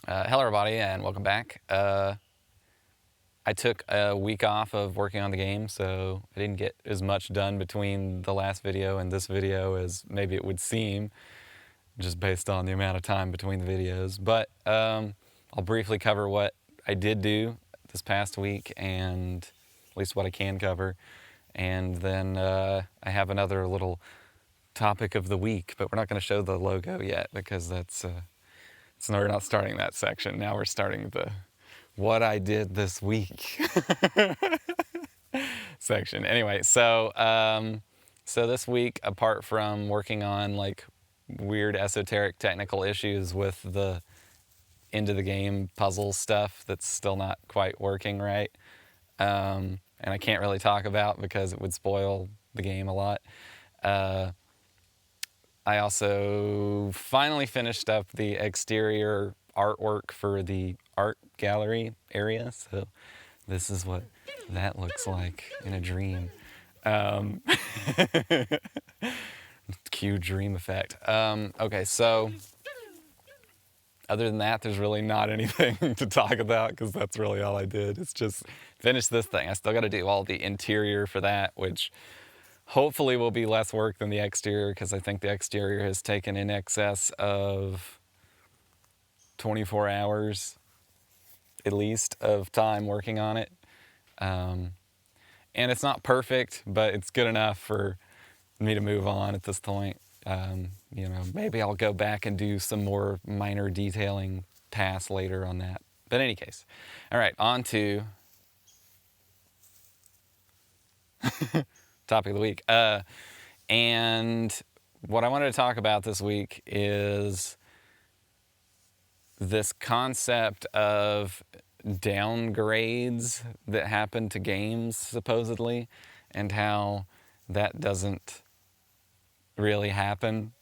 Hello everybody and welcome back. I took a week off of working on the game, so I didn't get as much done between the last video and this video as maybe it would seem, just based on the amount of time between the videos. But I'll briefly cover what I did do this past week, and at least what I can cover. And then I have another little topic of the week, but we're not going to show the logo yet because that's... So we're not starting that section. Now we're starting the what I did this week section. Anyway, so this week, apart from working on like weird esoteric technical issues with the end of the game puzzle stuff that's still not quite working right, and I can't really talk about because it would spoil the game a lot. I also finally finished up the exterior artwork for the art gallery area, so this is what that looks like in a dream. Cue dream effect. Okay, so other than that, there's really not anything to talk about because that's really all I did. It's just finish this thing. I still got to do all the interior for that, which hopefully will be less work than the exterior, because I think the exterior has taken in excess of 24 hours at least of time working on it. And it's not perfect, but it's good enough for me to move on at this point. Maybe I'll go back and do some more minor detailing tasks later on that. But in any case, all right, on to topic of the week. And what I wanted to talk about this week is this concept of downgrades that happen to games, supposedly, and how that doesn't really happen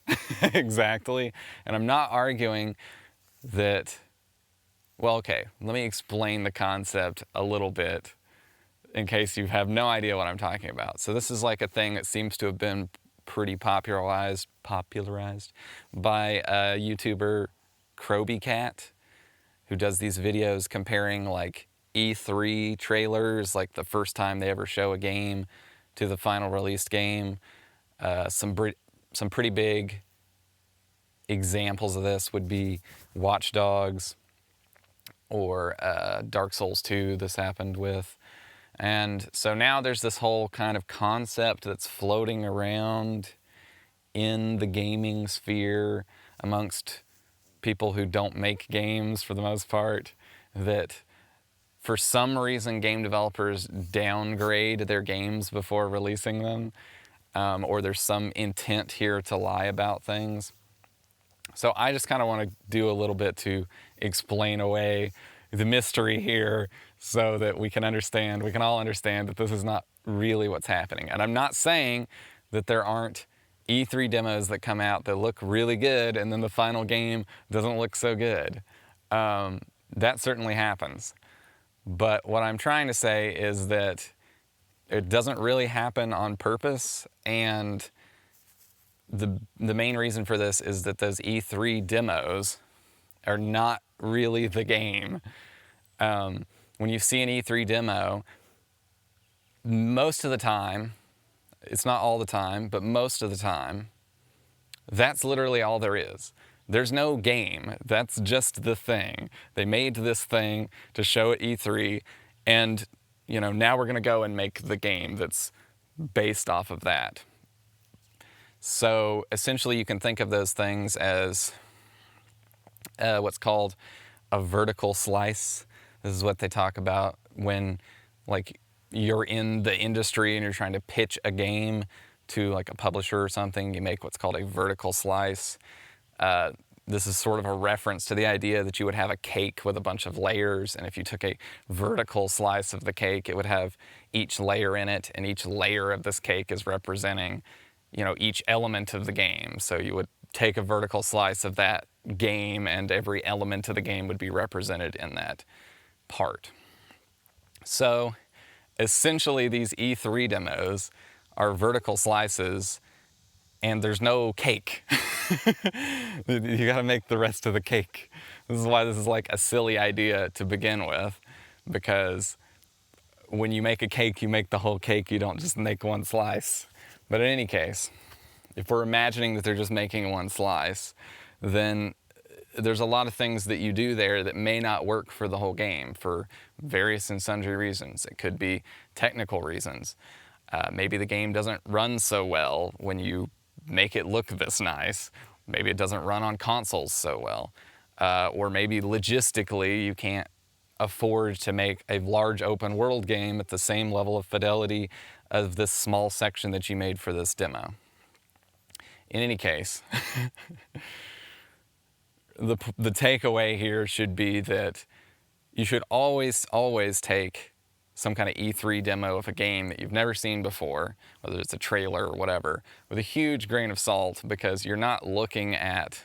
exactly. And I'm not arguing that, well, okay, let me explain the concept a little bit in case you have no idea what I'm talking about. So this is like a thing that seems to have been pretty popularized by a YouTuber, Kroby Cat, who does these videos comparing like E3 trailers, like the first time they ever show a game, to the final released game. Some pretty big examples of this would be Watch Dogs or Dark Souls 2, this happened with. And so now there's this whole kind of concept that's floating around in the gaming sphere amongst people who don't make games for the most part, that for some reason game developers downgrade their games before releasing them, or there's some intent here to lie about things. So I just kind of want to do a little bit to explain away the mystery here so that we can all understand that this is not really what's happening. And I'm not saying that there aren't E3 demos that come out that look really good and then the final game doesn't look so good. That certainly happens. But what I'm trying to say is that it doesn't really happen on purpose, and the main reason for this is that those E3 demos are not really the game. When you see an E3 demo, most of the time, it's not all the time, but most of the time, that's literally all there is. There's no game. That's just the thing. They made this thing to show at E3, and now we're going to go and make the game that's based off of that. So essentially you can think of those things as what's called a vertical slice. This is what they talk about when like you're in the industry and you're trying to pitch a game to like a publisher or something. You make what's called a vertical slice. This is sort of a reference to the idea that you would have a cake with a bunch of layers, and if you took a vertical slice of the cake, it would have each layer in it, and each layer of this cake is representing, each element of the game. So you would take a vertical slice of that game, and every element of the game would be represented in that part. So essentially these E3 demos are vertical slices and there's no cake. You gotta make the rest of the cake. This is why this is like a silly idea to begin with, because when you make a cake, you make the whole cake, you don't just make one slice. But in any case, if we're imagining that they're just making one slice, then there's a lot of things that you do there that may not work for the whole game for various and sundry reasons. It could be technical reasons. Maybe the game doesn't run so well when you make it look this nice. Maybe it doesn't run on consoles so well. Or maybe logistically you can't afford to make a large open world game at the same level of fidelity of this small section that you made for this demo. In any case, the takeaway here should be that you should always take some kind of E3 demo of a game that you've never seen before, whether it's a trailer or whatever, with a huge grain of salt, because you're not looking at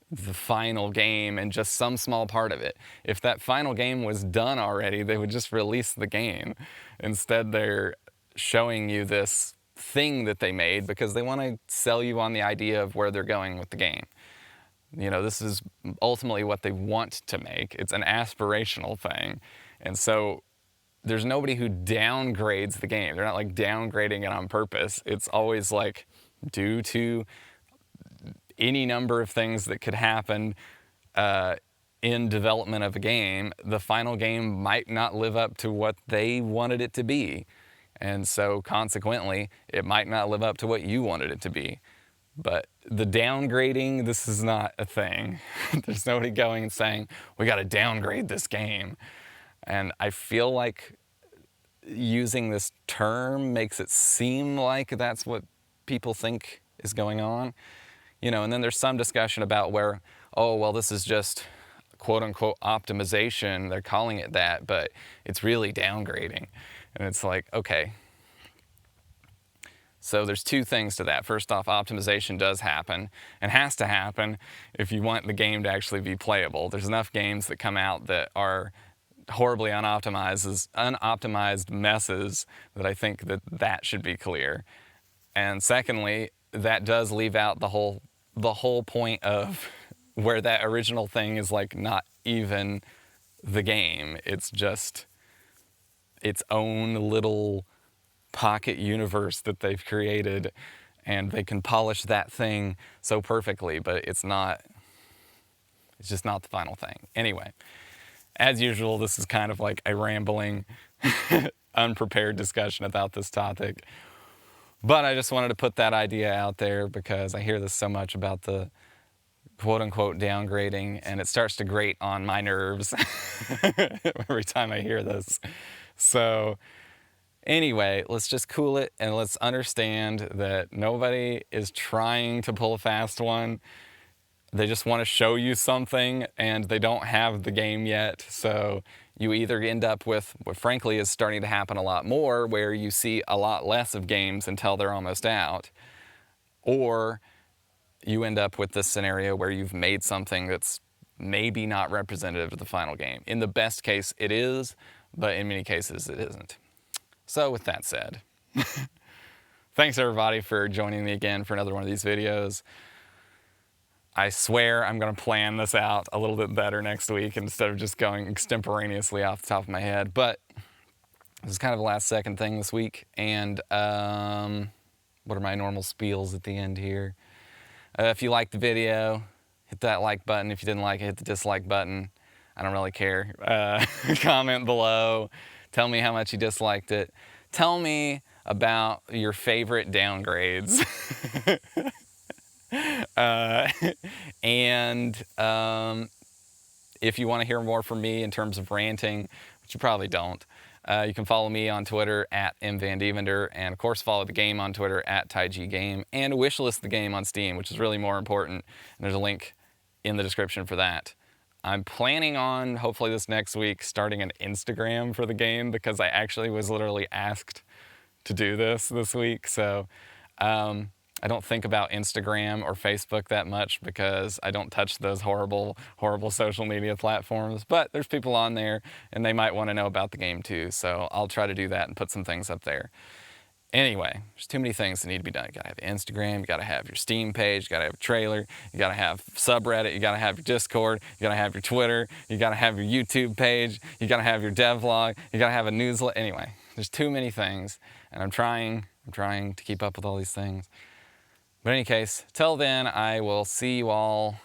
the final game and just some small part of it. If that final game was done already, they would just release the game. Instead, they're showing you this thing that they made because they want to sell you on the idea of where they're going with the game. You know, this is ultimately what they want to make. It's an aspirational thing. And so there's nobody who downgrades the game. They're not like downgrading it on purpose. It's always like due to any number of things that could happen in development of a game, the final game might not live up to what they wanted it to be. And so consequently, it might not live up to what you wanted it to be. But the downgrading, this is not a thing. There's nobody going and saying, we got to downgrade this game. And I feel like using this term makes it seem like that's what people think is going on. You know, and then there's some discussion about where, oh, well, this is just quote unquote optimization. They're calling it that, but it's really downgrading. And it's like, okay. So there's two things to that. First off, optimization does happen and has to happen if you want the game to actually be playable. There's enough games that come out that are horribly unoptimized messes that I think that should be clear. And secondly, that does leave out the whole point of where that original thing is like not even the game. It's just its own little pocket universe that they've created, and they can polish that thing so perfectly, but it's just not the final thing. Anyway, as usual, this is kind of like a rambling, unprepared discussion about this topic. But I just wanted to put that idea out there because I hear this so much about the quote-unquote downgrading, and it starts to grate on my nerves every time I hear this. So anyway, let's just cool it and let's understand that nobody is trying to pull a fast one. They just want to show you something and they don't have the game yet. So you either end up with what frankly is starting to happen a lot more, where you see a lot less of games until they're almost out, or you end up with this scenario where you've made something that's maybe not representative of the final game. In the best case, it is, but in many cases, it isn't. So with that said, thanks everybody for joining me again for another one of these videos. I swear I'm going to plan this out a little bit better next week instead of just going extemporaneously off the top of my head. But this is kind of a last second thing this week. And what are my normal spiels at the end here? If you liked the video, hit that like button. If you didn't like it, hit the dislike button. I don't really care. Comment below. Tell me how much you disliked it. Tell me about your favorite downgrades. And if you want to hear more from me in terms of ranting, which you probably don't, you can follow me on Twitter at mvandevender, and of course follow the game on Twitter at Taiji Game, and wishlist the game on Steam, which is really more important. And there's a link in the description for that. I'm planning on, hopefully this next week, starting an Instagram for the game, because I actually was literally asked to do this week. So I don't think about Instagram or Facebook that much because I don't touch those horrible, horrible social media platforms. But there's people on there and they might want to know about the game too. So I'll try to do that and put some things up there. Anyway, there's too many things that need to be done. You gotta have Instagram, you gotta have your Steam page, you gotta have a trailer, you gotta have subreddit, you gotta have your Discord, you gotta have your Twitter, you gotta have your YouTube page, you gotta have your devlog, you gotta have a newsletter. Anyway, there's too many things, and I'm trying to keep up with all these things. But in any case, till then, I will see you all